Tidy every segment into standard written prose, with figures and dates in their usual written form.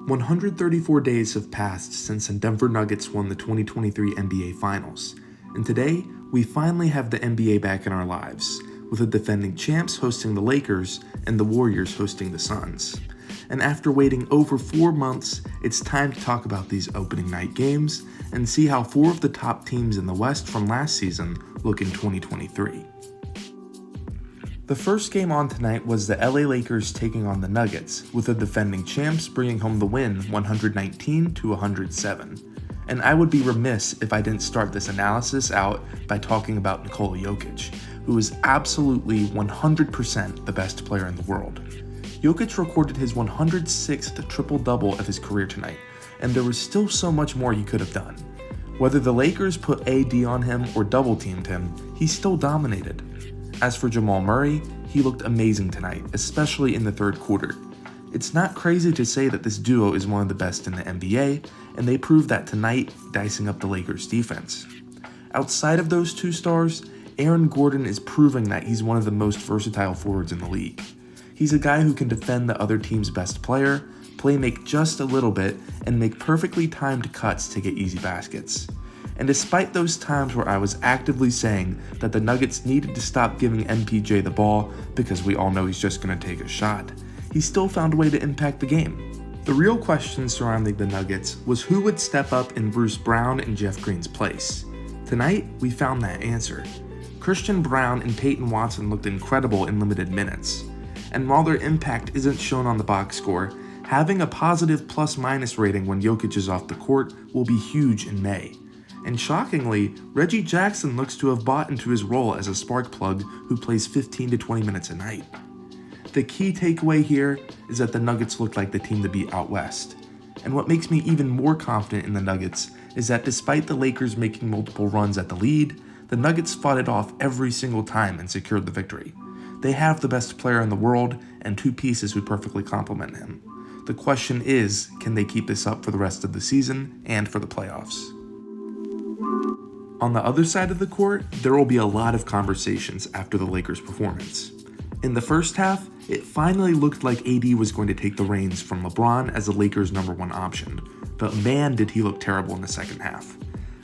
134 days have passed since the Denver Nuggets won the 2023 NBA Finals, and today we finally have the NBA back in our lives, with the defending champs hosting the Lakers and the Warriors hosting the Suns. And after waiting over 4 months, it's time to talk about these opening night games and see how 4 of the top teams in the West from last season look in 2023. The first game on tonight was the LA Lakers taking on the Nuggets, with the defending champs bringing home the win 119-107. And I would be remiss if I didn't start this analysis out by talking about Nikola Jokic, who is absolutely 100% the best player in the world. Jokic recorded his 106th triple-double of his career tonight, and there was still so much more he could have done. Whether the Lakers put AD on him or double-teamed him, he still dominated. As for Jamal Murray, he looked amazing tonight, especially in the third quarter. It's not crazy to say that this duo is one of the best in the NBA, and they proved that tonight, dicing up the Lakers' defense. Outside of those two stars, Aaron Gordon is proving that he's one of the most versatile forwards in the league. He's a guy who can defend the other team's best player, play make just a little bit, and make perfectly timed cuts to get easy baskets. And despite those times where I was actively saying that the Nuggets needed to stop giving MPJ the ball because we all know he's just going to take a shot, he still found a way to impact the game. The real question surrounding the Nuggets was who would step up in Bruce Brown and Jeff Green's place. Tonight, we found that answer. Christian Braun and Peyton Watson looked incredible in limited minutes. And while their impact isn't shown on the box score, having a positive plus-minus rating when Jokic is off the court will be huge in May. And shockingly, Reggie Jackson looks to have bought into his role as a spark plug who plays 15 to 20 minutes a night. The key takeaway here is that the Nuggets look like the team to beat out west. And what makes me even more confident in the Nuggets is that despite the Lakers making multiple runs at the lead, the Nuggets fought it off every single time and secured the victory. They have the best player in the world and 2 pieces who perfectly complement him. The question is, can they keep this up for the rest of the season and for the playoffs? On the other side of the court, there will be a lot of conversations after the Lakers' performance. In the first half, it finally looked like AD was going to take the reins from LeBron as the Lakers' #1 option, but man did he look terrible in the second half.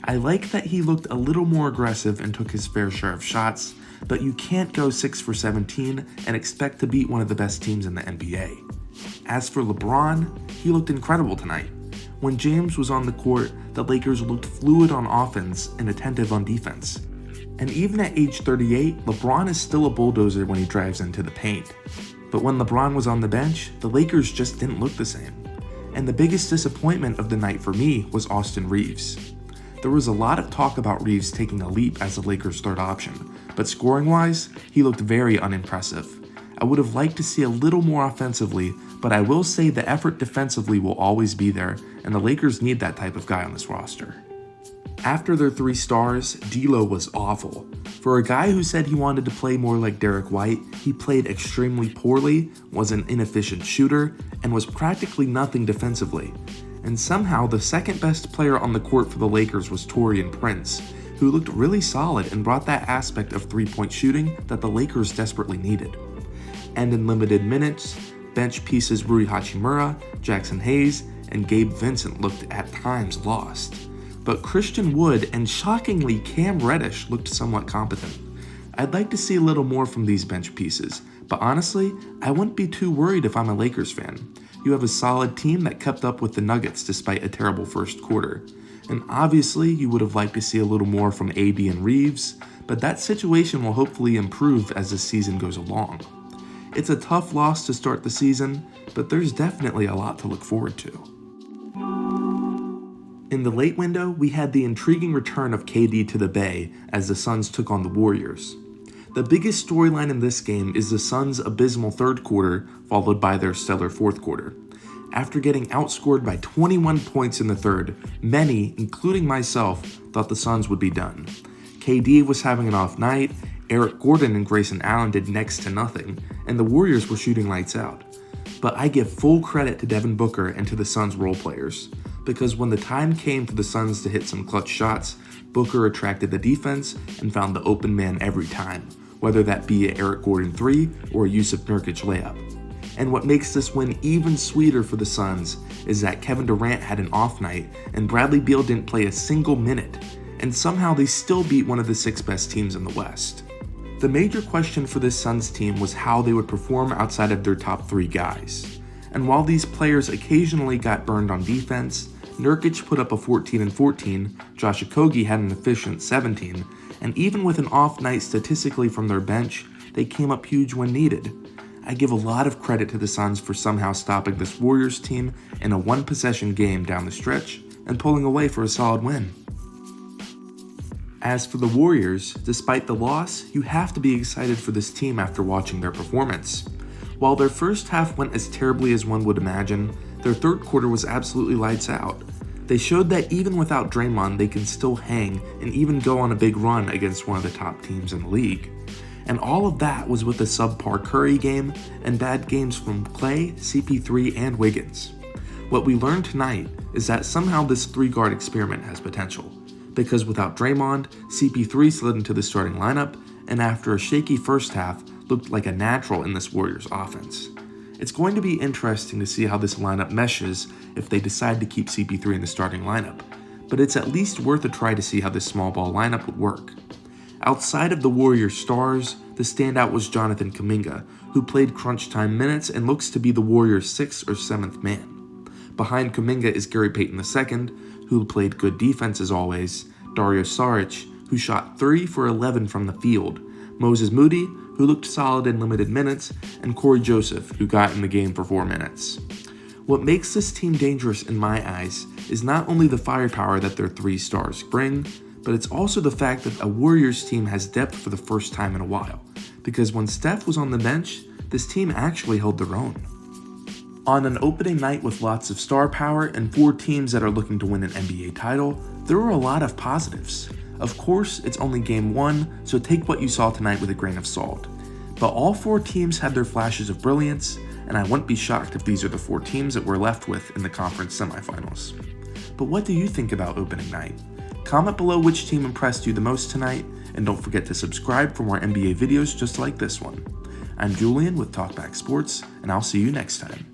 I like that he looked a little more aggressive and took his fair share of shots, but you can't go 6 for 17 and expect to beat one of the best teams in the NBA. As for LeBron, he looked incredible tonight. When James was on the court, the Lakers looked fluid on offense and attentive on defense. And even at age 38, LeBron is still a bulldozer when he drives into the paint. But when LeBron was on the bench, the Lakers just didn't look the same. And the biggest disappointment of the night for me was Austin Reeves. There was a lot of talk about Reeves taking a leap as the Lakers' third option, but scoring-wise, he looked very unimpressive. I would have liked to see a little more offensively, but I will say the effort defensively will always be there, and the Lakers need that type of guy on this roster. After their 3 stars, D'Lo was awful. For a guy who said he wanted to play more like Derek White, he played extremely poorly, was an inefficient shooter, and was practically nothing defensively. And somehow the second best player on the court for the Lakers was Taurean Prince, who looked really solid and brought that aspect of 3-point shooting that the Lakers desperately needed. And in limited minutes, bench pieces Rui Hachimura, Jackson Hayes, and Gabe Vincent looked at times lost. But Christian Wood and shockingly Cam Reddish looked somewhat competent. I'd like to see a little more from these bench pieces, but honestly, I wouldn't be too worried if I'm a Lakers fan. You have a solid team that kept up with the Nuggets despite a terrible first quarter. And obviously, you would have liked to see a little more from AD and Reeves, but that situation will hopefully improve as the season goes along. It's a tough loss to start the season, but there's definitely a lot to look forward to. In the late window, we had the intriguing return of KD to the Bay as the Suns took on the Warriors. The biggest storyline in this game is the Suns' abysmal third quarter, followed by their stellar fourth quarter. After getting outscored by 21 points in the third, many, including myself, thought the Suns would be done. KD was having an off night, Eric Gordon and Grayson Allen did next to nothing, and the Warriors were shooting lights out. But I give full credit to Devin Booker and to the Suns role players, because when the time came for the Suns to hit some clutch shots, Booker attracted the defense and found the open man every time, whether that be a Eric Gordon 3 or a Jusuf Nurkic layup. And what makes this win even sweeter for the Suns is that Kevin Durant had an off night and Bradley Beal didn't play a single minute, and somehow they still beat one of the 6 best teams in the West. The major question for this Suns team was how they would perform outside of their top 3 guys. And while these players occasionally got burned on defense, Nurkic put up a 14-14, Josh Okogie had an efficient 17, and even with an off night statistically from their bench, they came up huge when needed. I give a lot of credit to the Suns for somehow stopping this Warriors team in a 1-possession game down the stretch and pulling away for a solid win. As for the Warriors, despite the loss, you have to be excited for this team after watching their performance. While their first half went as terribly as one would imagine, their third quarter was absolutely lights out. They showed that even without Draymond, they can still hang and even go on a big run against one of the top teams in the league. And all of that was with a subpar Curry game and bad games from Clay, CP3, and Wiggins. What we learned tonight is that somehow this 3-guard experiment has potential, because without Draymond, CP3 slid into the starting lineup, and after a shaky first half, looked like a natural in this Warriors offense. It's going to be interesting to see how this lineup meshes if they decide to keep CP3 in the starting lineup, but it's at least worth a try to see how this small ball lineup would work. Outside of the Warriors stars, the standout was Jonathan Kuminga, who played crunch time minutes and looks to be the Warriors' 6th or 7th man. Behind Kuminga is Gary Payton II, who played good defense as always, Dario Saric, who shot 3 for 11 from the field, Moses Moody, who looked solid in limited minutes, and Corey Joseph, who got in the game for 4 minutes. What makes this team dangerous in my eyes is not only the firepower that their 3 stars bring, but it's also the fact that a Warriors team has depth for the first time in a while, because when Steph was on the bench, this team actually held their own. On an opening night with lots of star power and 4 teams that are looking to win an NBA title, there were a lot of positives. Of course, it's only game 1, so take what you saw tonight with a grain of salt. But all 4 teams had their flashes of brilliance, and I wouldn't be shocked if these are the 4 teams that we're left with in the conference semifinals. But what do you think about opening night? Comment below which team impressed you the most tonight, and don't forget to subscribe for more NBA videos just like this one. I'm Julian with TalkBackSports, and I'll see you next time.